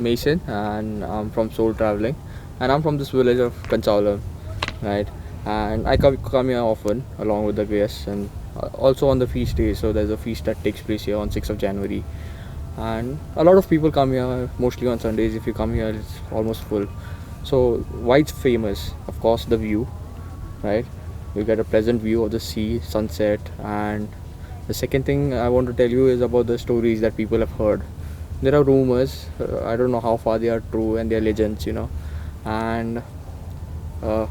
Mason, and I'm from Soul Traveling, and I'm from this village of Kanchalam, right? And I come here often along with the guests, and also on the feast days. So there's a feast that takes place here on 6th of January, and a lot of people come here mostly on Sundays. If you come here, it's almost full. So why it's famous? Of course, the view, right? You get a pleasant view of the sea, sunset, and the second thing I want to tell you is about the stories that people have heard. There are rumors. I don't know how far they are true, and they are legends, and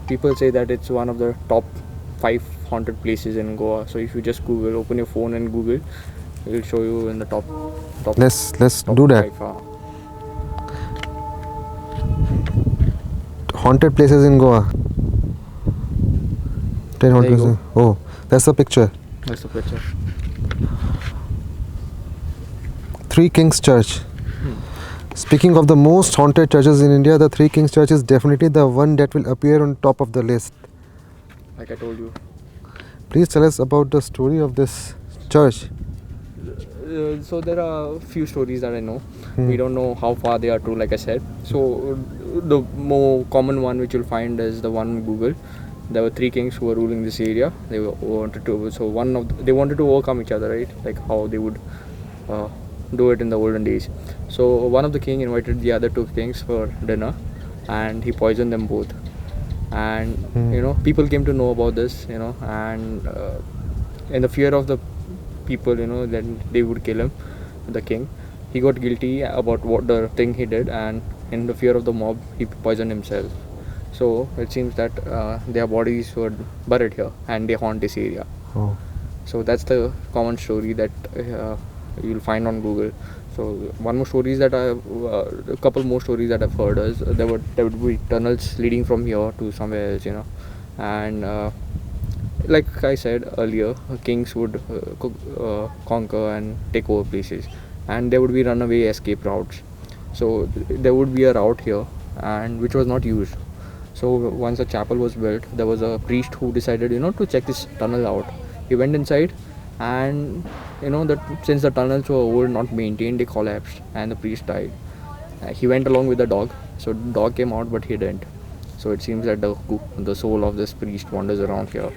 people say that it's one of the top 5 haunted places in Goa. So if you just open your phone and Google, it will show you in the top. Let's top do that. 5, Haunted places in Goa. 10 haunted There you places. Oh, that's the picture. That's the picture. Three Kings Church. Speaking of the most haunted churches in India, the Three Kings Church is definitely the one that will appear on top of the list. Like I told you. Please tell us about the story of this church. So there are a few stories that I know. We don't know how far they are true, like I said. So the more common one which you'll find is the one on Google. There were 3 kings who were ruling this area. They wanted to overcome each other, right? Like how they would do it in the olden days. So one of the king invited the other 2 kings for dinner, and he poisoned them both. And people came to know about this, and in the fear of the people, then they would kill him, the king. He got guilty about what the thing he did, and in the fear of the mob, he poisoned himself. So it seems that their bodies were buried here, and they haunt this area. Oh. So that's the common story that you'll find on Google. So one more story is that a couple more stories that I've heard is there would be tunnels leading from here to somewhere else, and like I said earlier, kings would conquer and take over places, and there would be runaway escape routes. So there would be a route here, and which was not used. So once a chapel was built, there was a priest who decided, to check this tunnel out. He went inside, and that since the tunnels were old, not maintained, they collapsed, and the priest died. He went along with the dog. So the dog came out, but he didn't. So it seems that the soul of this priest wanders around here.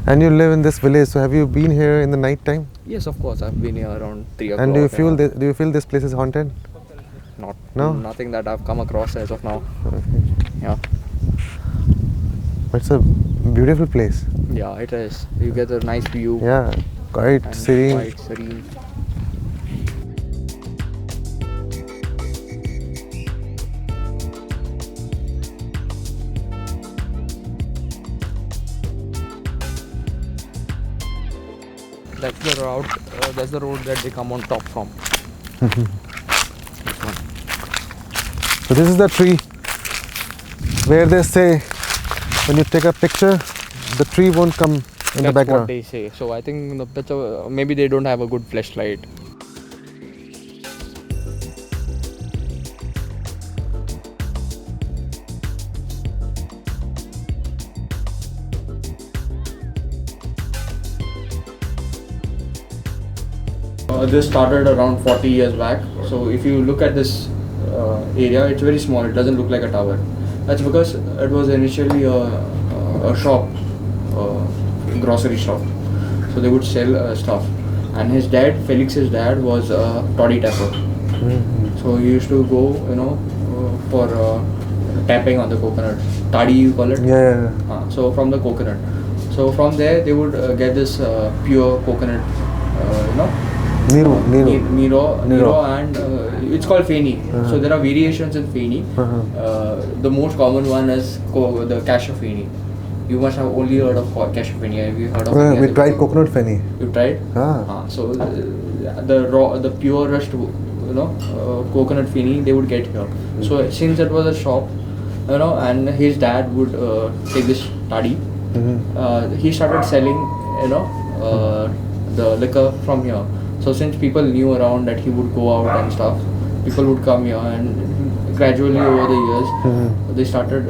And you live in this village, so have you been here in the night time? Yes, of course. I've been here around 3 o'clock. And do you feel this place is haunted? Nothing that I've come across as of now. Okay. Yeah. It's a beautiful place. Yeah, it is. You get a nice view. Yeah, quite serene. Quite serene. That's the route. That's the road that they come on top from. This one. So this is the tree where they say when you take a picture, the tree won't come in the That's background. what they say. So I think in the picture, maybe they don't have a good flashlight. This started around 40 years back. So if you look at this area, it's very small. It doesn't look like a tower. That's because it was initially a shop, grocery shop. So they would sell stuff. And his dad, Felix's dad, was a toddy tapper. So he used to go, for tapping on the coconut. Toddy, you call it? Yeah. So from the coconut. So from there, they would get this pure coconut, Nero, and it's called Feni. So there are variations in Feni. The most common one is the cashew Feni. You must have only heard of cashew Feni. Have you heard of it? We tried coconut Feni. You tried? So the purest, coconut Feni they would get here. So since it was a shop, and his dad would take this toddy. He started selling, the liquor from here. So since people knew around that he would go out and stuff, people would come here, and gradually over the years, they started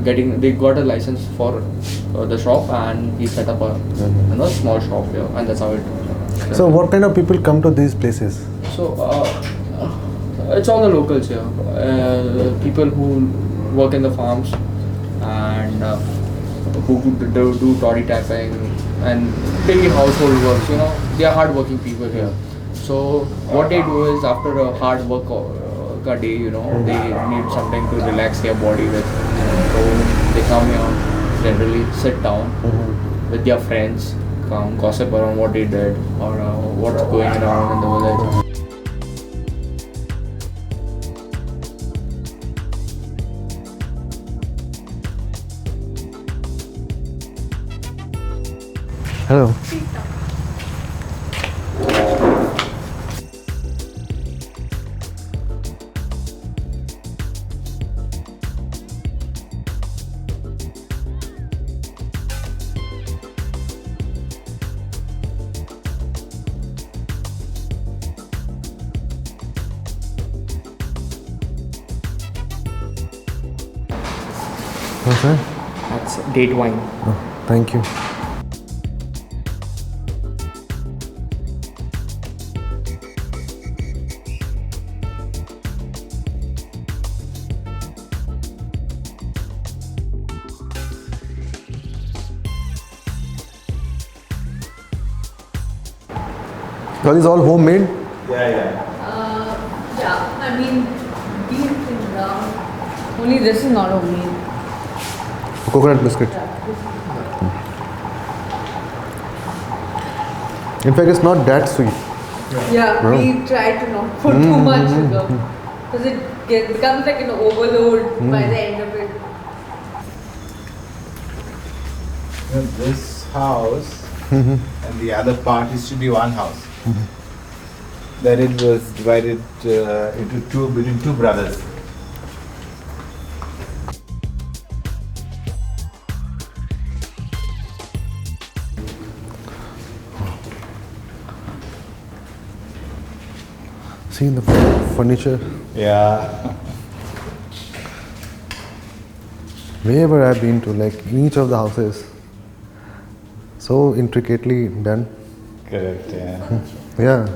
they got a license for the shop, and he set up a small shop here, and that's how it. So what kind of people come to these places? So It's all the locals here. People who work in the farms and who do toddy tapping and daily household works. You know, they are hard-working people here. So what they do is after a hard work a day, you know, they need something to relax their body with. So they come here, generally sit down with their friends, come gossip around what they did or what's going around in the village. Hello. What's that? That's date wine. Oh, thank you. Are these all homemade? Yeah, I mean, these things are. Only this is not homemade. Coconut biscuit. In fact, it's not that sweet. Yeah, Wow. we try to not put too much sugar because it becomes like an overload by the end of it. This house and the other part used to be one house. Then it was divided into two between two brothers. See the furniture. Yeah. Wherever I've been to, like in each of the houses, so intricately done. Correct. Yeah. Yeah.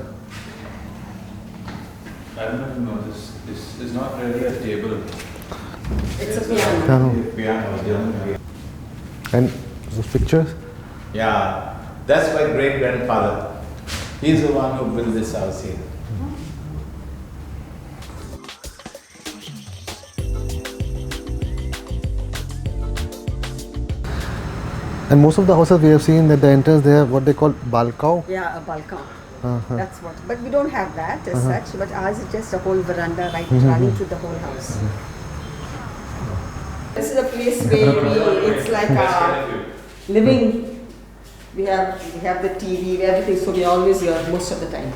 I don't know if you know this. This is not really a table. It's a piano. Piano. Piano. German piano. And those pictures. Yeah. That's my great grandfather. He's the one who built this house here. And most of the houses we have seen at the entrance, they have what they call balcony. Yeah, a balcony. Uh-huh. That's what. But we don't have that as such. But ours is just a whole veranda, right, running through the whole house. This is a place where it's like living. We have the TV, everything. So we always here most of the time.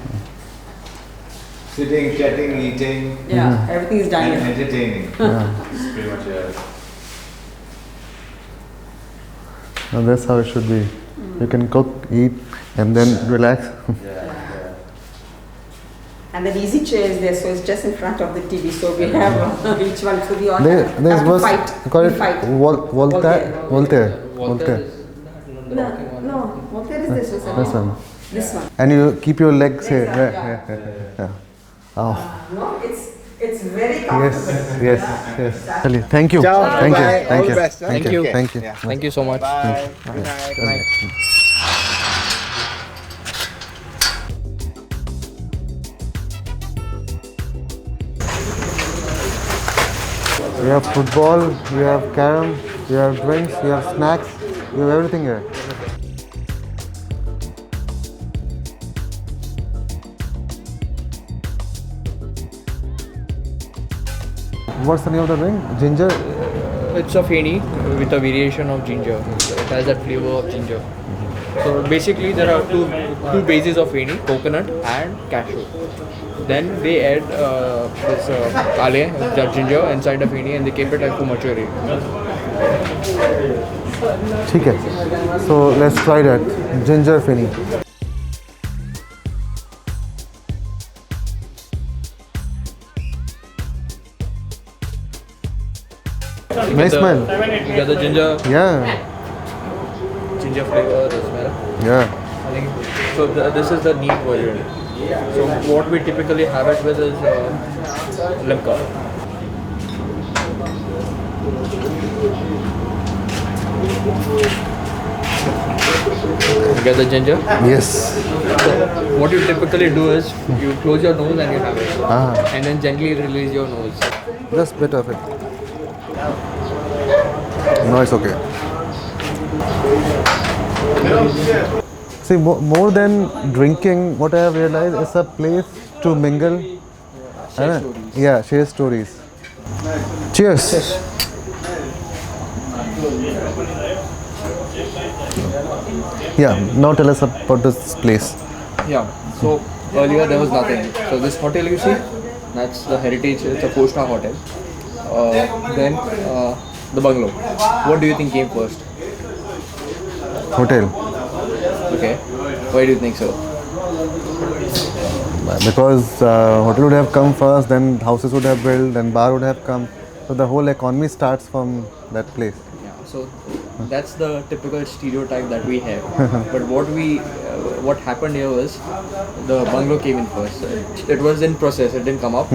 Sitting, chatting, eating, Yeah, everything is done and here. entertaining. It's pretty much it. And that's how it should be. You can cook, eat, and then relax. And the easy chair is there, so it's just in front of the TV. So we have each one. So we all There's have to was fight. call We it fight. Voltaire. Voltaire. Voltaire. No, Voltaire is this one. This one. This one. And you keep your legs here. Legs up, Yeah. Oh. No, it's very Yes, comfortable. yes, yes. Thank you. Ciao, Thank you. bye. Thank All you. the best, huh? Thank Thank you. you. Thank you. Yeah. Thank you so much. Bye. Good night. Good night. We have football, we have carom, we have drinks, we have snacks, we have everything here. What's the name of the drink? Ginger? It's a feni with a variation of ginger. It has that flavor of ginger. So basically there are two bases of feni, coconut and cashew. Then they add this kale, the ginger inside the feni and they keep it like to mature. ठीक है. So let's try that. Ginger feni. Nice smell. You get the ginger Yeah. flavor, the smell. Yeah. I think so. This is the neat version. So what we typically have it with is limca. You get the ginger? Yes. So what you typically do is you close your nose and you have it. Ah, And then gently release your nose. just bit of it. No, it's okay. See, more than drinking, what I have realized is a place to mingle. Share है ना? stories. Yeah, share stories. Cheers. Yeah, now tell us about this place. Yeah. So earlier there was nothing. So this hotel you see, that's the heritage. It's a 4-star hotel. Then the bungalow. What do you think came first? Hotel. Okay. Why do you think so? Because hotel would have come first, then houses would have built, then bar would have come. So the whole economy starts from that place. Yeah. So that's the typical stereotype that we have. But what happened here was the bungalow came in first. It was in process. It didn't come up.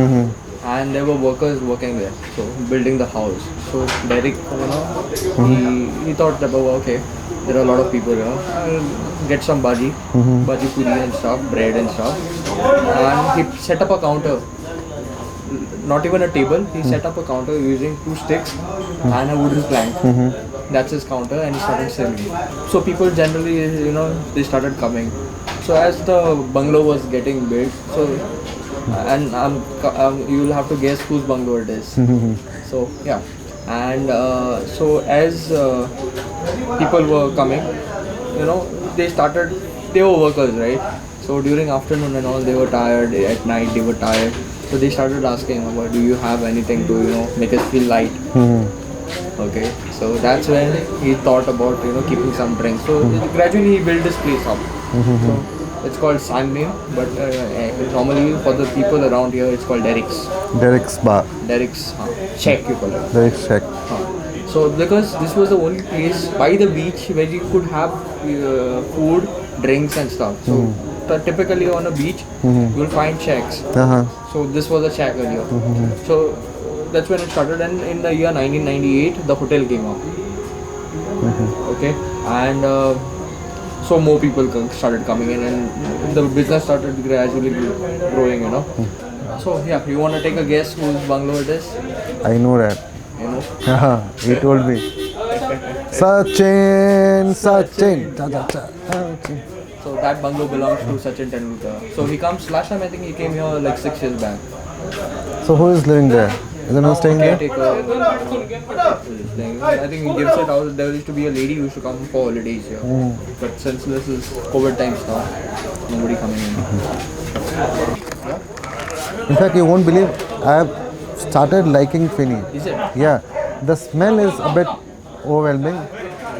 And there were workers working there, so building the house. So Derek, he thought that, oh, okay, there are a lot of people here. I'll get some bhaji puri and stuff, bread and stuff. And he set up a counter. Not even a table. He set up a counter using 2 sticks and a wooden plank. That's his counter, and he started selling. So people generally, they started coming. So as the bungalow was getting built, and you'll have to guess whose bungalow it is. So yeah, and so as people were coming, they were workers, right? So during afternoon and all, they were tired. At night they were tired. So they started asking, "Well, do you have anything to make us feel light?" Okay, so that's when he thought about keeping some drinks. So gradually he built this place up. So it's called Sandmeer, but normally for the people around here, it's called Derek's. Derek's bar. Derek's Shack, you call it. Derek's shack. So because this was the only place by the beach where you could have food, drinks and stuff. So typically on a beach, you'll find shacks. So this was a shack earlier. So that's when it started, and in the year 1998, the hotel came up. Okay, and so more people started coming in, and the business started gradually growing. So yeah, you want to take a guess whose bungalow it is? I know that. He told me. Sachin. So that bungalow belongs to Sachin Tendulkar. So he comes last time. I think he came here like 6 years back. So who is living there? Is anyone staying there? Caretaker is staying. I think he gives it out. There used to be a lady who used to come for holidays here. But since this is COVID times now, nobody coming in. In fact, you won't believe I have started liking Fini. Is it? Yeah, the smell is a bit overwhelming.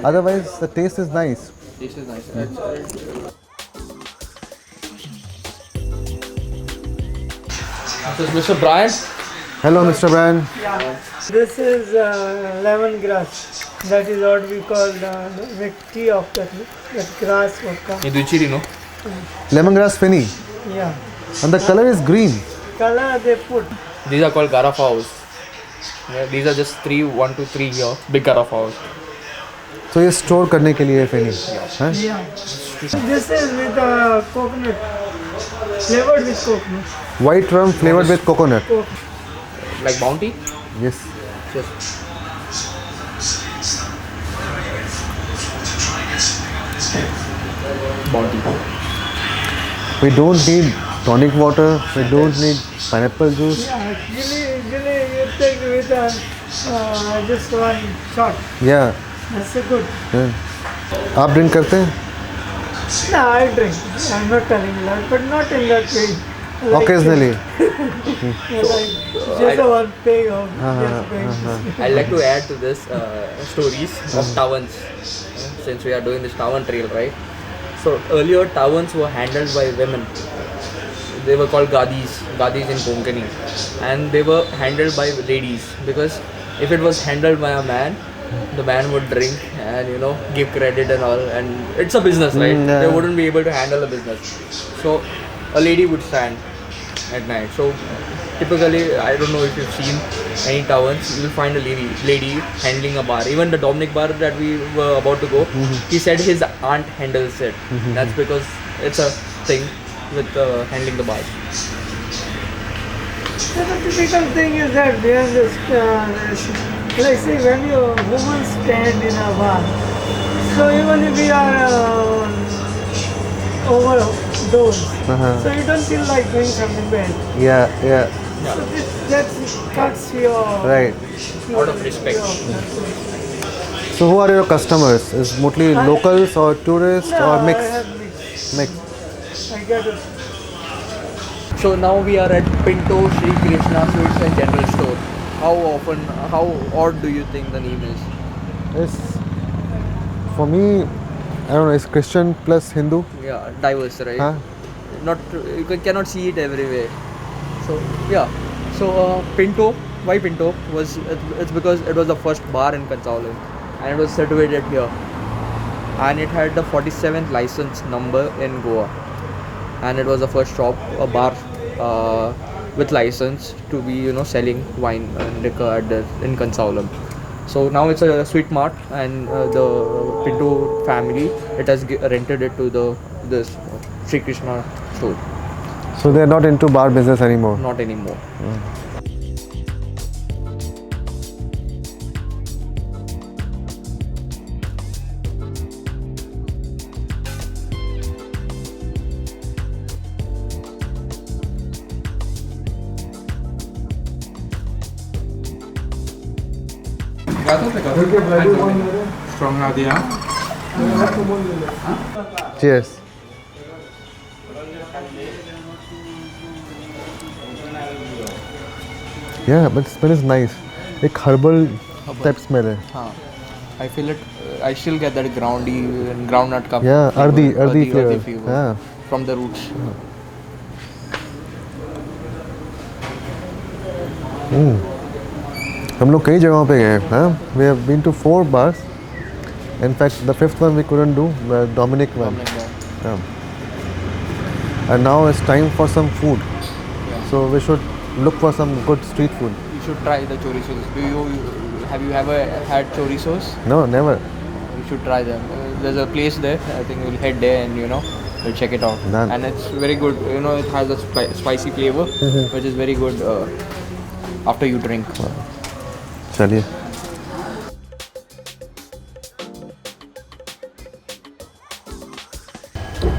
Otherwise, the taste is nice. This is nice. This is Mr. Brian. Hello, Mr. Brian. This is lemongrass. That is what we call make tea of that grass vodka. Iduchiri, no? Lemongrass Fini. Yeah. And the color is green. Color they put. These are called Garafas. Yeah, these are just 1 to 3 here. Big Garafas. So ये store करने के लिए Fini. हाँ? Yeah. This is with coconut. Flavored with coconut. White rum flavored with coconut. Like Bounty? Yes. Just Bounty. We don't need tonic water. We don't need pineapple juice. Yeah. Actually, you take with just one shot. Yeah. That's a good. yeah. आप drink करते हैं? No, I drink. I'm not telling you that, but not in that way. Like, Occasionally. like just a one peg of just peg. I'd like to add to this stories of tawans, since we are doing this tawan trail, right? So earlier tawans were handled by women. They were called gadis in Konkani, and they were handled by ladies, because if it was handled by a man, the man would drink and give credit and all, and it's a business, right? They wouldn't be able to handle the business. So a lady would stand at night. So typically, I don't know if you've seen any taverns, you will find a lady handling a bar. Even the Dominic bar that we were about to go, he said his aunt handles it. That's because it's a thing with handling the bar. So the typical thing is that behind this, like say when you women stand in a bar, so even if we are overdosed, so you don't feel like doing something bad. Yeah, yeah, So that cuts your right. Out of respect. So who are your customers? Is mostly locals or tourists No, or I mixed? have mixed. Mixed. I get it. So now we are at Pinto Shri Krishna Sweets and General Store. How odd do you think the name is? It's, for me, I don't know, it's Christian plus Hindu. Yeah, diverse, right? Huh? Not cannot see it everywhere. So yeah, so Pinto, why Pinto was it's because it was the first bar in Consoling, and it was situated here, and it had the 47th license number in Goa, and it was the first shop, a bar with license to be selling wine and liquor at in Consoling. So now it's a sweet mart, and the Pinto family it has rented it to this Sri Krishna store. So they're not into bar business anymore. Not anymore. Strong idea. Cheers. Yeah, but smell is nice. एक herbal type smell है. I feel it. I still get that groundnut cup. Yeah, earthy flavor. flavor Yeah. from the roots. हम लोग कई जगहों पे गए हैं. We have been to 4 bars. In fact, the 5th one we couldn't do. The Dominic one. Yeah. And now it's time for some food. So we should look for some good street food. You should try the chorizos. Have you ever had chorizos? No, never. You should try them. There's a place there. I think we'll head there and we'll check it out. Done. And it's very good. It has a spicy flavor, which is very good after you drink. चलिए.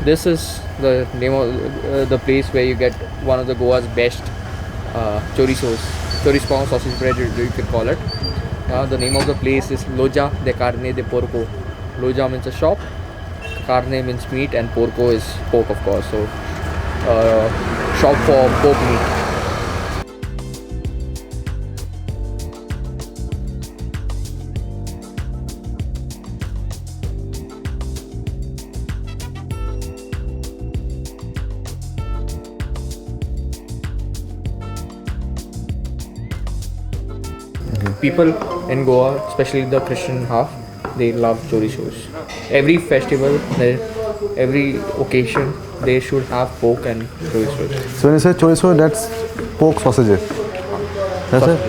This is the name of the place where you get one of the Goa's best chorizos, chorispong sausage bread, you can call it. The name of the place is Loja de Carne de Porco. Loja means a shop, carne means meat, and porco is pork, of course. So, shop for pork meat. People in Goa, especially the Christian half, they love chorizos. Every festival, every occasion, they should have pork and chorizos. So when you say chorizo, that's pork sausages. That's it.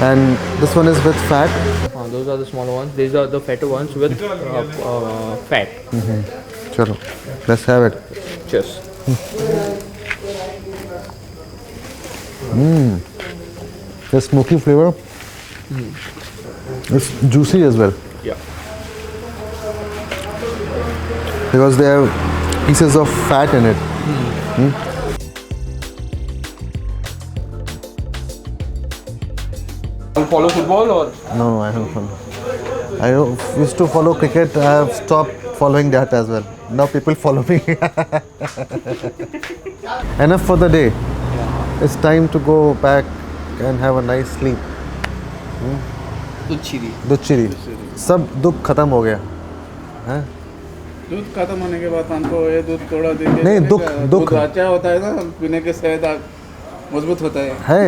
And this one is with fat. Those are the smaller ones. These are the fatter ones with fat. Chalo, let's have it. Cheers. The smoky flavor. It's juicy as well Yeah. because they have pieces of fat in it. You follow football or? No, I don't follow. Used to follow cricket. I have stopped following that as well. Now people follow me. Enough for the day. It's time to go back and have a nice sleep. दुच्छिरी सब दुख खत्म हो गया हैं? दूध खत्म होने के बाद हमको ये दूध थोड़ा देके नहीं, दुख दूध अच्छा होता है ना, पीने के सेहत मजबूत होता है. है